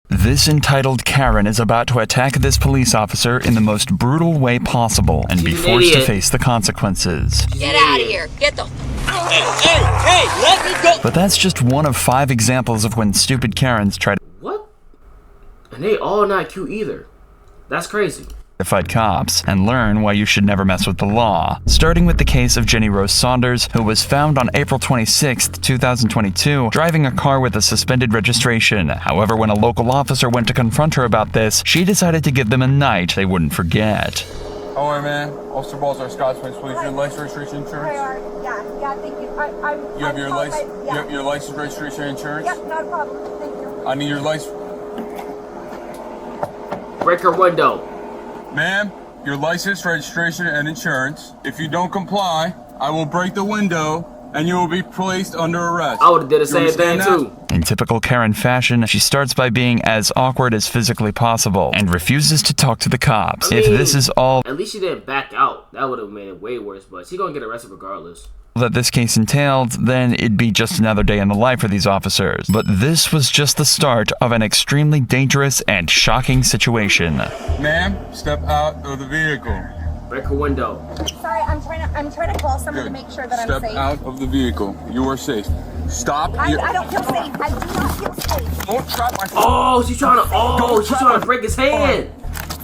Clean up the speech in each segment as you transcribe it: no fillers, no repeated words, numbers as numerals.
This entitled Karen is about to attack this police officer in the most brutal way possible and be forced to face the consequences. Get out of here! Get the... Hey, let me go! But that's just one of 5 examples of when stupid Karens try to... What? And they all not cute either. That's crazy. To fight cops and learn why you should never mess with the law. Starting with the case of Jenny Rose Saunders, who was found on April 26, 2022, driving a car with a suspended registration. However, when a local officer went to confront her about this, she decided to give them a night they wouldn't forget. How are you, man? Officer Balzar, Scott's Place, please. Your license, registration, insurance? Yeah, thank you. You have your license? You have your license, registration, insurance? Yep, not a problem. Thank you. I need your license. Break her window. Ma'am, your license, registration, and insurance. If you don't comply, I will break the window and you will be placed under arrest. I would have did the same thing too. In typical Karen fashion, she starts by being as awkward as physically possible and refuses to talk to the cops. If this is all at least she didn't back out. That would have made it way worse, but she gonna get arrested regardless. That this case entailed, then it'd be just another day in the life for these officers. But this was just the start of an extremely dangerous and shocking situation. Ma'am, step out of the vehicle. Break her window. Sorry, I'm trying to call someone to make sure that I'm safe. Step out of the vehicle. You are safe. Stop. I don't feel safe. I do not feel safe. Don't trap my phone. Oh, she's trying to break his hand.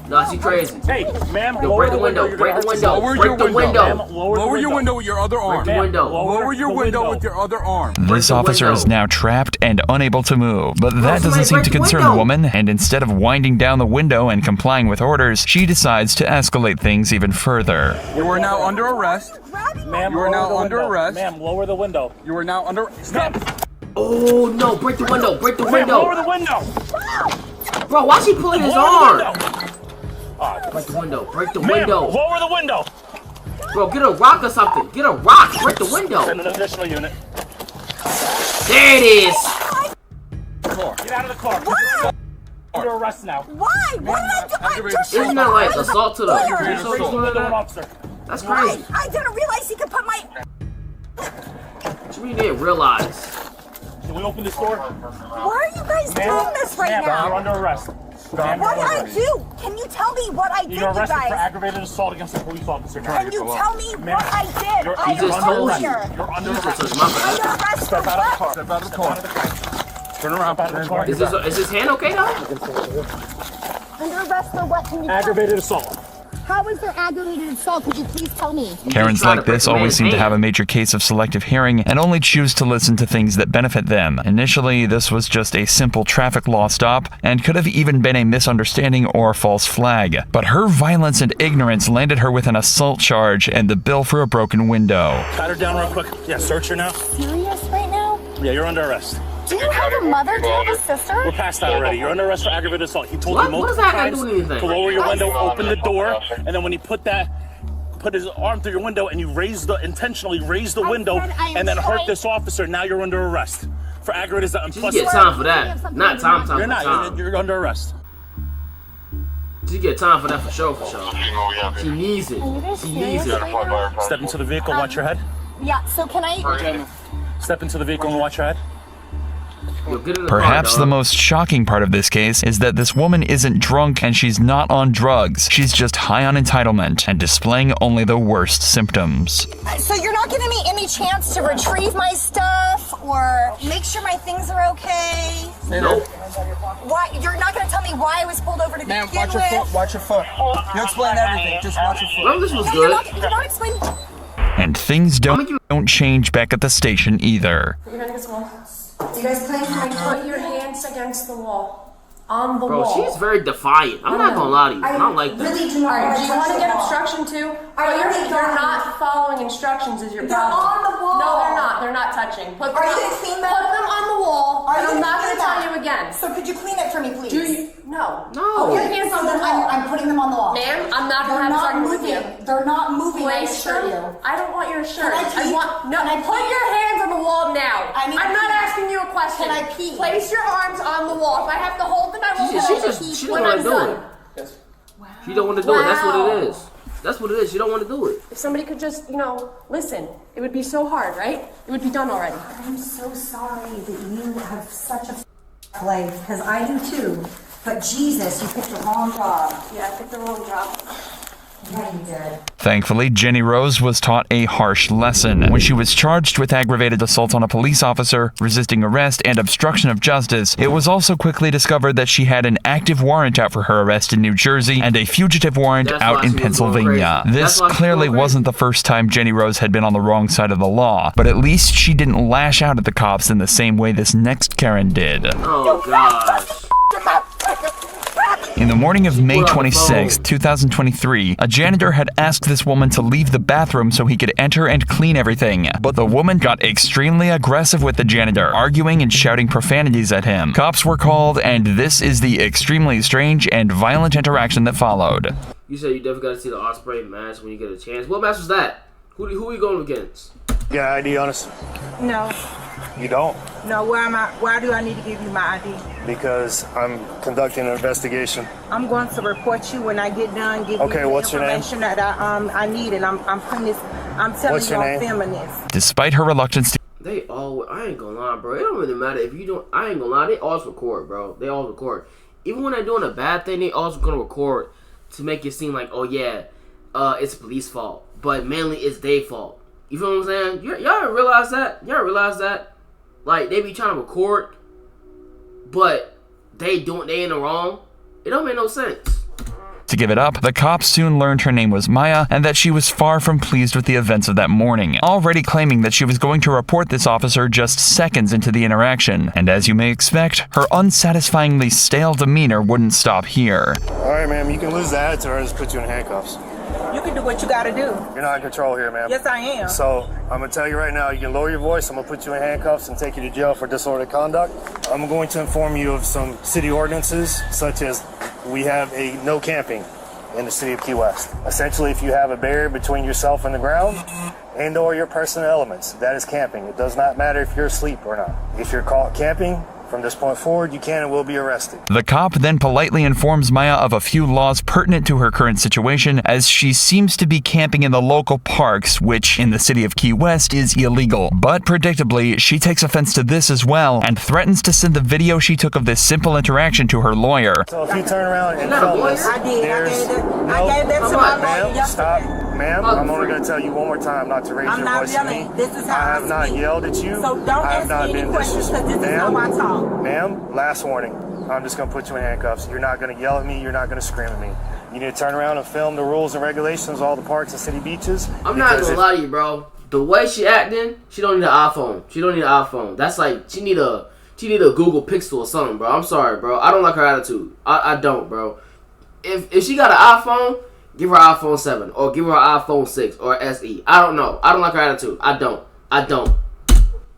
No, she's crazy. Hey, ma'am, Yo, break the window. Break the window. Lower Break the window. Lower your window with your other arm. Break the window. Lower your window with your other arm. This officer is now trapped and unable to move, but that doesn't seem to concern the woman, and instead of winding down the window and complying with orders, she decides to escalate things even further. You are now under arrest. Ma'am, You are now under arrest. Ma'am, lower the window. You are now under... Stop! Oh no, break the window. Break the Ma'am, window. lower the window. Bro, why she pulling his Lower the arm? window. Break the window. Break the Ma'am, window. lower the window. Bro, get a rock or something. Get a rock. Break the window. Send an additional unit. There it is. Get out of the car. Why? Under arrest now. Why? What did I do? I just Isn't that like assault to the Raise police the window, officer? officer. That's Why? crazy. I didn't realize he could put my... What you mean you didn't realize? Can we open this door? Why are you guys doing this right Ma'am, now? you're under arrest. Ma'am, What did you're I under arrest. do? Can you tell me what I did, You're you arrested for guys? aggravated assault against a police officer. Can you tell me what I did? You're- I He just am told under you. here. You're under Jesus, arrest. my bad. Under arrest for Step out of the car. what? Step out of the car. Turn around. Step out of the car. Is his hand okay though? Under arrest for what? Can you Aggravated assault. How is there aggravated assault? Could you please tell me? Karens like this always seem to have a major case of selective hearing and only choose to listen to things that benefit them. Initially, this was just a simple traffic law stop and could have even been a misunderstanding or false flag. But her violence and ignorance landed her with an assault charge and the bill for a broken window. Pat her down real quick. Yeah, search her now. Serious right now? Yeah, you're under arrest. Do you have a mother? Do you have a sister? We're past that already. You're under arrest for aggravated assault. He told What? you What does multiple that have times to do with anything? to lower your window, open the door, and then when he put his arm through your window and you intentionally raised the window said I am and then hurt trying- this officer, now you're under arrest for aggravated assault. She Plus, get time for that. Not time. you're For not. time. You're under arrest. She get time for that for sure. She needs it. She needs it. Step into the vehicle and watch your head. Yeah, so can I... Step into the vehicle and watch your head. Yo, get in the car, Perhaps dog. the most shocking part of this case is that this woman isn't drunk and she's not on drugs. She's just high on entitlement and displaying only the worst symptoms. So you're not giving me any chance to retrieve my stuff or make sure my things are okay? Nope. Why? You're not going to tell me why I was pulled over to Ma'am, begin watch your with? foot. Watch your foot. You explain everything. Just watch your foot. Well, this was No, good. you're not explaining... And things don't change back at the station either. You're gonna get small. You guys playing for me? Put your hands against the wall. On the Bro, wall. she's very defiant. I'm not gonna lie to you. I don't like that. Really do not. Alright, do you want to get obstruction too? But you're not following instructions is your They're problem. on the wall. No, they're not. They're not touching. Put Are them you on- gonna clean them? Put them on the wall. Are and you I'm gonna not clean gonna tell them? you again. So could you clean it for me, please? Do you? No. No. Put your hands on the wall. I'm putting them on the wall. Ma'am, I'm not They're gonna have not sex with moving. you. They're not moving. I Place assure them. you. I don't want your shirt. Can I pee? want no. Can I Put pee? your hands on the wall now. I need I'm to not pee. asking you a question. Can I pee? Place your arms on the wall. If I have to hold them, I will She hold them. just when don't I'm want to do done. it. She don't want to do it. That's what Wow. it is. That's what it is. She don't want to do it. If somebody could just, listen, it would be so hard, right? It would be done already. I'm so sorry that you have such a life, because I do too. But Jesus, you picked the wrong job. Yeah, I picked the wrong job. Yeah, you did. Thankfully, Jenny Rose was taught a harsh lesson. When she was charged with aggravated assault on a police officer, resisting arrest, and obstruction of justice, it was also quickly discovered that she had an active warrant out for her arrest in New Jersey and a fugitive warrant out in Pennsylvania. This clearly wasn't the first time Jenny Rose had been on the wrong side of the law, but at least she didn't lash out at the cops in the same way this next Karen did. Oh, gosh. In the morning of May 26, 2023, a janitor had asked this woman to leave the bathroom so he could enter and clean everything. But the woman got extremely aggressive with the janitor, arguing and shouting profanities at him. Cops were called, and this is the extremely strange and violent interaction that followed. You said you definitely got to see the Osprey match when you get a chance. What match was that? Who are you going against? You got ID on us? No. You don't? No, why do I need to give you my ID? Because I'm conducting an investigation. I'm going to report you when I get done. Give you the what's your name? information that I need, and I'm putting this. I'm telling What's you your I'm name? filming this. Despite her reluctance to They all, I ain't gonna lie, bro. It don't really matter if you don't, I ain't gonna lie, they always record, bro. They always record. Even when they're doing a bad thing, they always gonna record to make it seem like, oh yeah, it's police fault. But mainly it's their fault. You feel what I'm saying? Y'all realize that? Y'all realize that? Like, they be trying to record, but they in the wrong. It don't make no sense. to give it up, the cops soon learned her name was Maya and that she was far from pleased with the events of that morning, already claiming that she was going to report this officer just seconds into the interaction. And as you may expect, her unsatisfyingly stale demeanor wouldn't stop here. Alright, ma'am, you can lose the attitude or I'll just put you in handcuffs. You can do what you gotta do. You're not in control here, ma'am. Yes, I am. So, I'm gonna tell you right now, you can lower your voice, I'm gonna put you in handcuffs and take you to jail for disorderly conduct. I'm going to inform you of some city ordinances, such as we have a no camping in the city of Key West. Essentially, if you have a barrier between yourself and the ground, and or your personal elements, that is camping. It does not matter if you're asleep or not. If you're caught camping, from this point forward, you can and will be arrested. The cop then politely informs Maya of a few laws pertinent to her current situation, as she seems to be camping in the local parks, which in the city of Key West is illegal. But predictably, she takes offense to this as well, and threatens to send the video she took of this simple interaction to her lawyer. So if you turn around and film this, I did. I gave that to my lawyer yesterday. Stop. Ma'am, I'm only going to tell you one more time not to raise your voice to me. I'm not yelling. This is how I have not yelled at you. So don't ask me any questions because this is how I talk. Ma'am, last warning. I'm just going to put you in handcuffs. You're not going to yell at me. You're not going to scream at me. You need to turn around and film the rules and regulations of all the parks and city beaches. I'm not going to lie to you, bro. The way she acting, she don't need an iPhone. She don't need an iPhone. That's like, she need a Google Pixel or something, bro. I'm sorry, bro. I don't like her attitude. I don't, bro. If she got an iPhone, give her an iPhone 7 or give her an iPhone 6 or SE. I don't know. I don't like her attitude. I don't.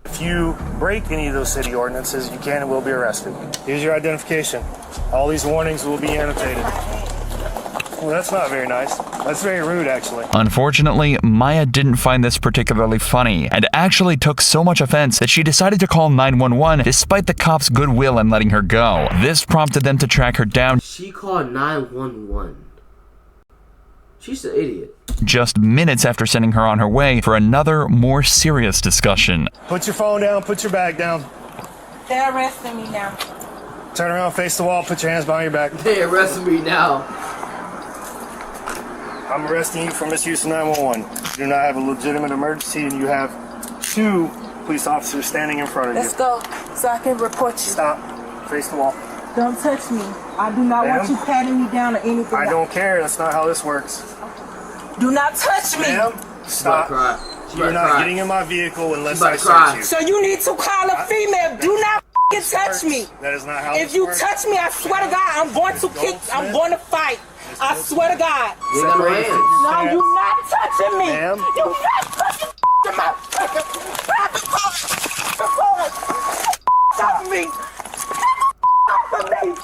If you break any of those city ordinances, you can and will be arrested. Here's your identification. All these warnings will be annotated. Well, that's not very nice. That's very rude, actually. Unfortunately, Maya didn't find this particularly funny, and actually took so much offense that she decided to call 911 despite the cops' goodwill in letting her go. This prompted them to track her down. She called 911. She's an idiot. Just minutes after sending her on her way for another, more serious discussion. Put your phone down, put your bag down. They're arresting me now. Turn around, face the wall, put your hands behind your back. They arresting me now. I'm arresting you for misuse of 911. You do not have a legitimate emergency and you have 2 police officers standing in front of you. Let's go so I can report you. Stop. Face the wall. Don't touch me. I do not want you patting me down or anything. I don't care. That's not how this works. Do not touch me. Ma'am, stop. You're not getting in my vehicle unless I search you. So you need to call a female. Do not touch me. That is not how If you touch me, I swear to God, I'm going to kick. I'm going to fight. I swear to God. No, you're not touching me. Ma'am. You're not touching my Stop me. Stop me.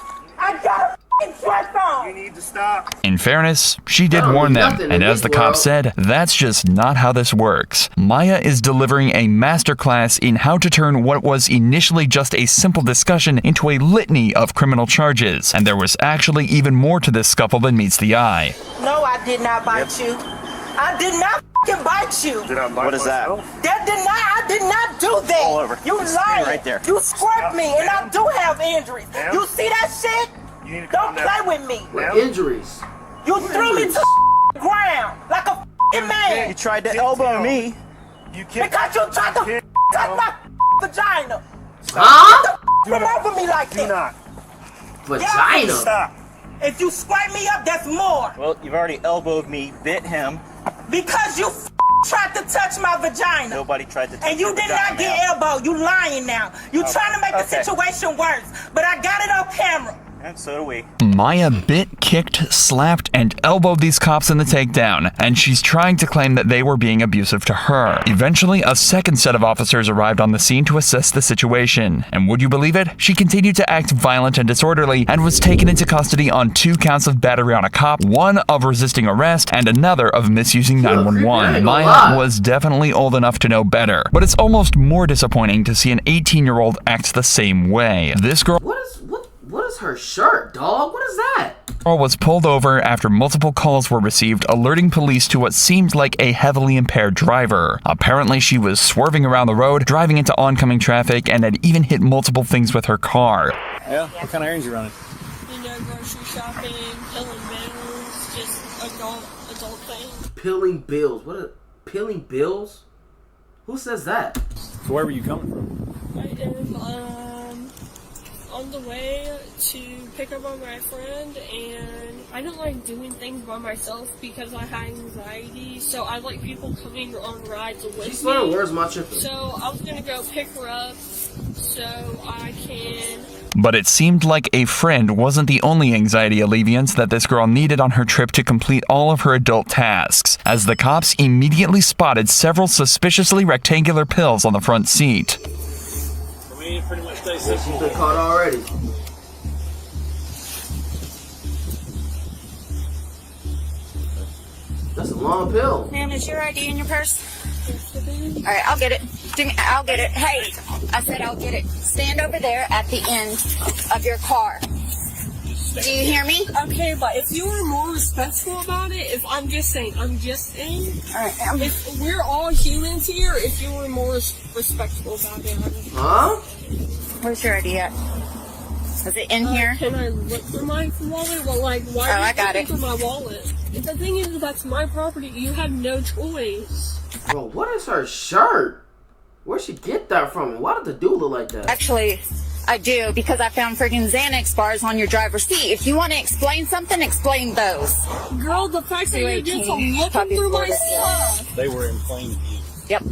I got a dress on. You need to stop. In fairness, she did warn them, and as the cop said, that's just not how this works. Maya is delivering a masterclass in how to turn what was initially just a simple discussion into a litany of criminal charges, and there was actually even more to this scuffle than meets the eye. No, I did not bite you. I did not f***ing bite you. Did I bite What is that? myself? I did not do that. All over. You lying. Right there. You squirt me, and I do have injuries. Ma'am? You see that shit? You need to Don't calm down. play with me. With injuries. You threw me to the ground like a f***ing man. You tried to elbow me. You can't. Because you tried to touch my vagina. Huh? Come over me like Do that. not. Vagina. Stop. If you scrape me up, that's more. Well, you've already elbowed me, bit him. Because you tried to touch my vagina. Nobody tried to touch And you your did vagina, not get ma'am. elbowed. You lying now. You trying to make the okay. situation worse. But I got it on camera. And so do we. Maya bit, kicked, slapped, and elbowed these cops in the takedown, and she's trying to claim that they were being abusive to her. Eventually, a second set of officers arrived on the scene to assess the situation, and would you believe it? She continued to act violent and disorderly and was taken into custody on 2 counts of battery on a cop, 1 of resisting arrest, and another of misusing 911. Maya was definitely old enough to know better, but it's almost more disappointing to see an 18-year-old act the same way. This girl What is her shirt, dog? What is that? was pulled over after multiple calls were received alerting police to what seemed like a heavily impaired driver. Apparently, she was swerving around the road, driving into oncoming traffic, and had even hit multiple things with her car. Yeah? What kind of errands you running? You know, grocery shopping, pilling bills, just adult things. Pilling bills. Pilling bills? Who says that? So where were you coming from? I am on the way to pick up on my friend, and I don't like doing things by myself because I have anxiety, so I like people coming on rides with She's me. funny. Where's my chicken? So I was gonna go pick her up so I can... But it seemed like a friend wasn't the only anxiety alleviant that this girl needed on her trip to complete all of her adult tasks, as the cops immediately spotted several suspiciously rectangular pills on the front seat. We pretty much stay She's been caught already. That's a long pill. Ma'am, is your ID in your purse? All right, I'll get it. I'll get it. Hey, I said I'll get it. Stand over there at the end of your car. Do you hear me? Okay, but if you were more respectful about it, if I'm just saying, All right, if we're all humans here, if you were more respectful about it, Huh? where's your ID at? Is it in here? Can I look for my wallet? Well, like, why Oh, are you I got looking it. for my wallet? The thing is, that's my property. You have no choice. Bro, what is her shirt? Where'd she get that from? And why did the dude look like that? Actually, I do, because I found freaking Xanax bars on your driver's seat. If you want to explain something, explain those. Girl, the fact that you're just looking Puppy through my Florida. stuff. They were in plain view. Yep.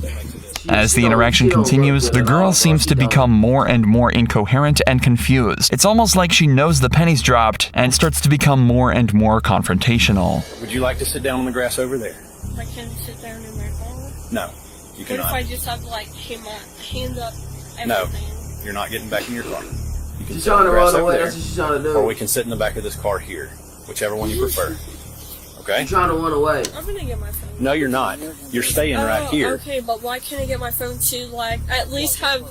As the interaction continues, the girl seems to become more and more incoherent and confused. It's almost like she knows the pennies dropped and starts to become more and more confrontational. Would you like to sit down on the grass over there? I can sit down in my car. No, you What if cannot. I just have to, like, hand up No, everything? you're not getting back in your car. You can She's sit on trying the to grass run over away. there, That's what she's trying to or we do. can sit in the back of this car here, whichever one you prefer. Okay? She's trying to run away. I'm gonna get my phone. No, you're not. You're staying right here. Okay, but why can't I get my phone to, like, at least have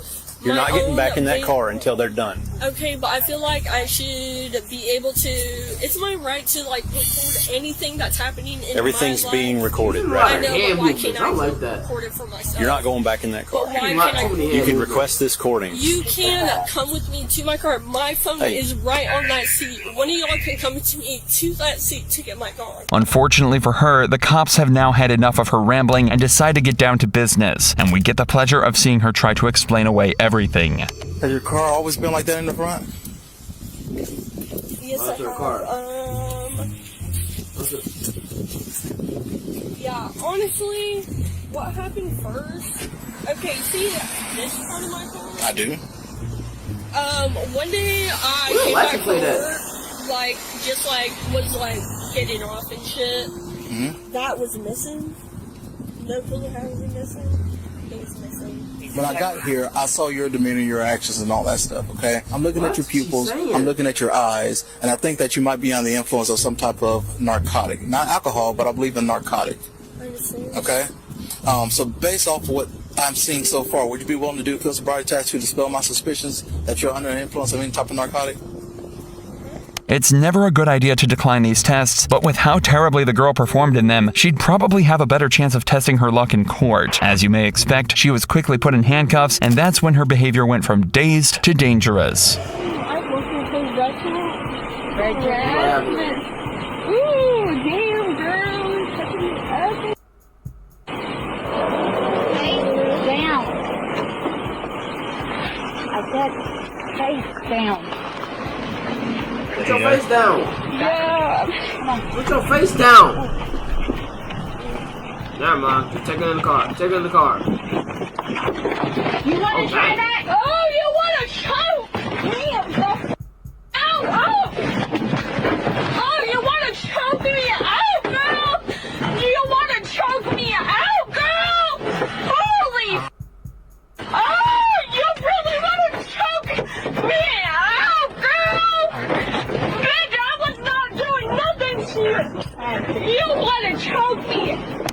You're my not getting own back in that video- car until they're done. Okay, but I feel like I should be able to... It's my right to, like, record anything that's happening in Everything's my being life. recorded You right I know, here. but why Hand can't movements, I I like that. record it for myself? You're not going back in that But car. why Not can't too many I... You hand can movements. request this recording. You can come with me to my car. My phone Hey. is right on that seat. One of y'all can come with me to that seat to get my car. Unfortunately for her, the cops have now had enough of her rambling and decide to get down to business, and we get the pleasure of seeing her try to explain away everything. Has your car always been like that in the front? Yes, What's I your have. car? Yeah, honestly, what happened first? Okay, see this part of my car? I do. One day I Where came license back plate from at? work, like, just like, was like getting off and shit. Mm-hmm. That was missing. No clue how it was missing. It was missing. When I got here, I saw your demeanor, your actions, and all that stuff, okay? I'm looking at your What's she pupils, saying? I'm looking at your eyes, and I think that you might be under the influence of some type of narcotic. Not alcohol, but I believe in narcotic, I understand. okay? So based off of what I'm seeing so far, would you be willing to do a field sobriety test to dispel my suspicions that you're under the influence of any type of narcotic? It's never a good idea to decline these tests, but with how terribly the girl performed in them, she'd probably have a better chance of testing her luck in court. As you may expect, she was quickly put in handcuffs, and that's when her behavior went from dazed to dangerous. Ooh, damn, girl. Face down. I said face down. Put your face down. Yeah. Come on. Put your face down. Never mind. Just take it in the car. Take it in the car. You want to try that? Oh, you want to choke? Damn. Ow, ow. Oh, you want to choke me out, girl? Do you want to choke me out, girl? Holy oh, you really want to choke me out, girl? Bitch, I was not doing nothing to you. You want to choke me.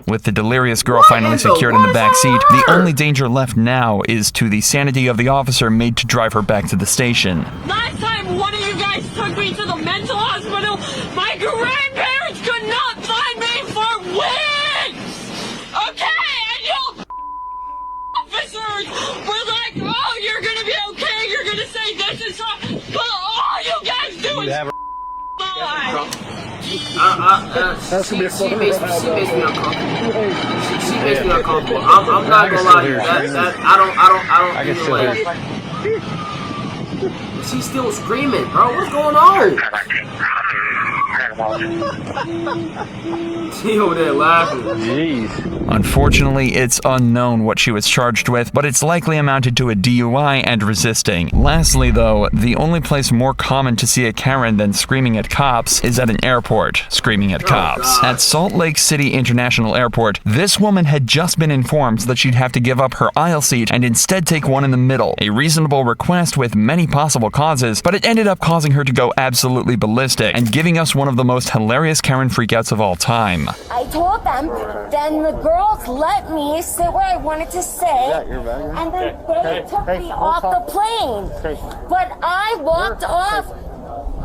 With the delirious girl finally secured in the back seat, the only danger left now is to the sanity of the officer made to drive her back to the station. Last time one of you guys took me to the mental hospital, my grandparents could not find me for weeks! Okay, and you officers were like, oh, you're gonna be okay, you're gonna say this and stuff, but all you guys do is lie. She makes me uncomfortable. She makes me uncomfortable. I'm not gonna lie to you. I don't. She's still screaming, bro. What's going on? She over there laughing. Jeez. Unfortunately, it's unknown what she was charged with, but it's likely amounted to a DUI and resisting. Lastly, though, the only place more common to see a Karen than screaming at cops is at an airport, screaming at cops. At Salt Lake City International Airport, this woman had just been informed that she'd have to give up her aisle seat and instead take one in the middle. A reasonable request with many possible causes, but it ended up causing her to go absolutely ballistic and giving us one of the most hilarious Karen freakouts of all time. I told them, then the girls let me sit where I wanted to sit, and then they took me off the plane. But I walked off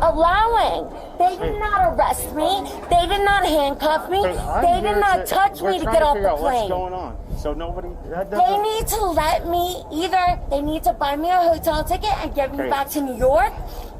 allowing. They did not arrest me. They did not handcuff me. They did not touch me to get off the plane. What's going on? So nobody. They need to let me, either they need to buy me a hotel ticket and get me back to New York,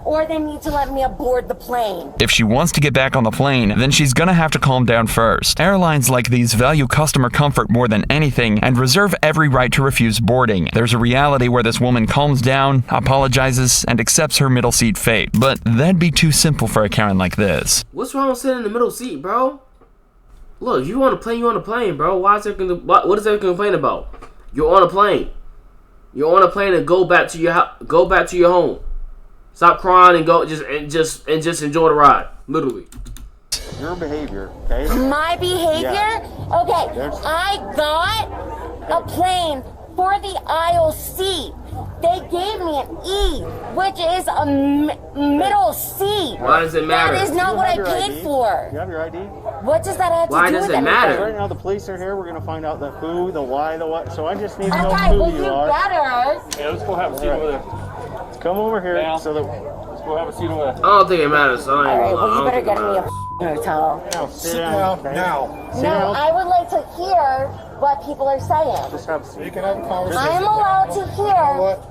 or they need to let me aboard the plane. If she wants to get back on the plane, then she's gonna have to calm down first. Airlines like these value customer comfort more than anything and reserve every right to refuse boarding. There's a reality where this woman calms down, apologizes, and accepts her middle seat fate. But that'd be too simple for a Karen like this. What's wrong with sitting in the middle seat, bro? Look, if you on a plane, you're on a plane, bro. What is there to complain about? You're on a plane. You're on a plane and go back to your home. Stop crying and go just enjoy the ride. Literally. Your behavior, okay? My behavior? Yeah. Okay, I got a plane for the aisle seat. They gave me an E, which is a middle seat. Why does it matter? That is not what I paid for. You have your ID? What does that have to do with anything? Why does it matter? Right now the police are here. We're going to find out the who, the why, the what. So I just need to know Okay, who well, you you are. better. Yeah, let's go have a seat over there. Come over here so that... Let's go have a seat over there. I don't think it matters. So I ain't Alright, gonna well, you lie. better get me a hotel. Now, sit down. Now. Sit No, down. I would like to hear what people are saying. Just have a seat. You can have a conversation. I am allowed to hear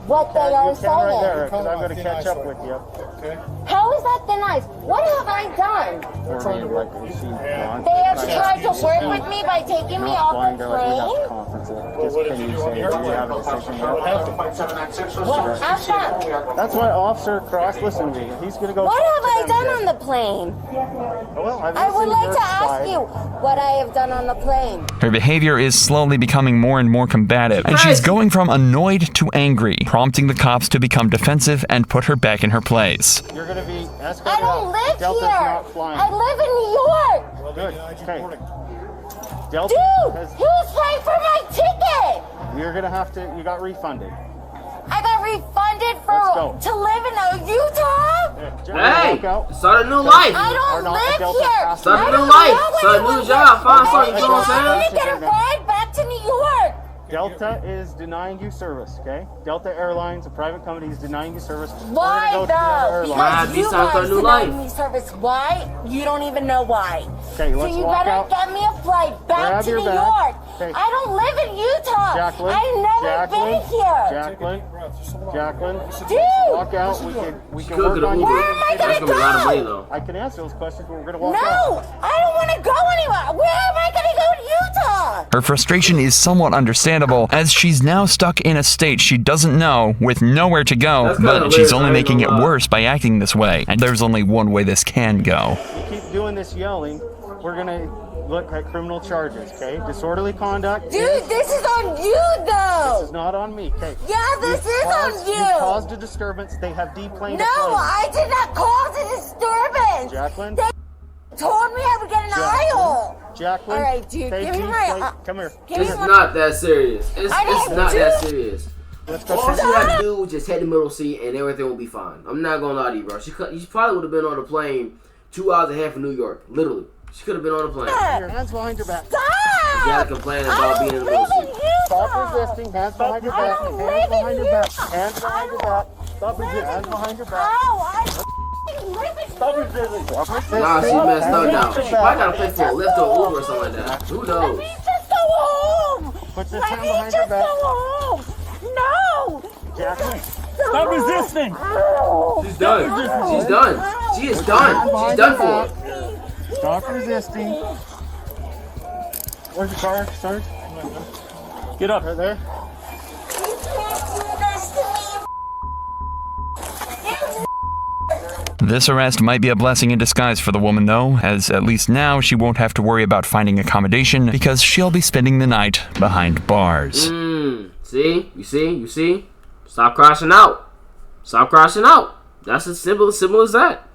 what they are You can right there, saying. because I'm going to catch up with you. Okay. How is that thin ice? What have I done? They're trying to like you see blind. They have tried to work with me by taking me off the Blind, they're like, we got the plane? conference. Just can you say, do you have a decision yet? What have done? That's why Officer Cross, listen to me. He's going to go. What have I talk to them done on again. the plane? Well, I would like to ask you what I have done on the plane. Her behavior is slowly becoming more and more combative, and she's going from annoyed to angry, prompting the cops to become defensive and put her back in her place. You're going to be escorted I don't out. live Delta's here. not flying. I live in New York. Well, good. Okay. Delta Dude, has- who's paying for my ticket? You're going to have to, you got refunded. I got refunded Let's go. to live in Utah? Hey, start a new life. I don't live here. Start a I new don't life. know Start a new anyone job. here. Find Okay, something. You know what I'm I'm saying? gonna get a ride back to New York. Delta is denying you service, okay? Delta Airlines, a private company, is denying you service. Why We're gonna go to the other though? airline. Because you guys denied me service. Why? You don't even know why. Okay, let's so you walk better out. get me a flight back Grab to your New bag. York. Okay. I don't live in Utah. Jacqueline, I've never been here. Jacqueline, Dude. walk out. We can work on you. Where am I That's gonna gonna be a lot of money go? though. I can answer those questions, but we're gonna walk out. No, I don't want to go anywhere. Where am I gonna go in Utah? Her frustration is somewhat understandable, as she's now stuck in a state she doesn't know, with nowhere to go, That's kinda but she's weird, only I ain't making it gonna lie. worse by acting this way, and there's only one way this can go. You keep doing this yelling, we're gonna look at criminal charges, okay? Disorderly conduct. Dude, this is on you though. This is not on me, okay? Yeah, this is on you. You caused a disturbance. They have deplaned No, a plane. I did not cause a disturbance. Jacqueline? They told me I would get an aisle. Jacqueline? All right, dude, they give me my. deplaned- Come here. Give me It's my. not that serious. It's I didn't not do- that serious. Let's go. All she had to do was just head the middle seat and everything will be fine. I'm not gonna lie to you, bro. She probably would have been on the plane 2 hours and a half from New York. Literally. She could have been on the plane. Your hands behind your back. Stop! You gotta complain about being in the middle seat. Stop resisting. Hands behind your back. Hands behind your back. Hands behind your back. Stop resisting. Hands behind your back. Ow, I Stop resisting. Stop resisting. Nah, she messed up now. She probably gotta pay for a Lyft or Uber or something like that. Who knows? just go home. Put your Let hand me behind your just go back. home. No. Jacqueline. Stop resisting. She's done. She's done. She is done. She's done for. Stop resisting. Where's your car, Sarge? Get up. Right there. You can't do this to me. This arrest might be a blessing in disguise for the woman, though, as at least now she won't have to worry about finding accommodation because she'll be spending the night behind bars. See? You see? Stop crashing out. Stop crashing out. That's as simple as that.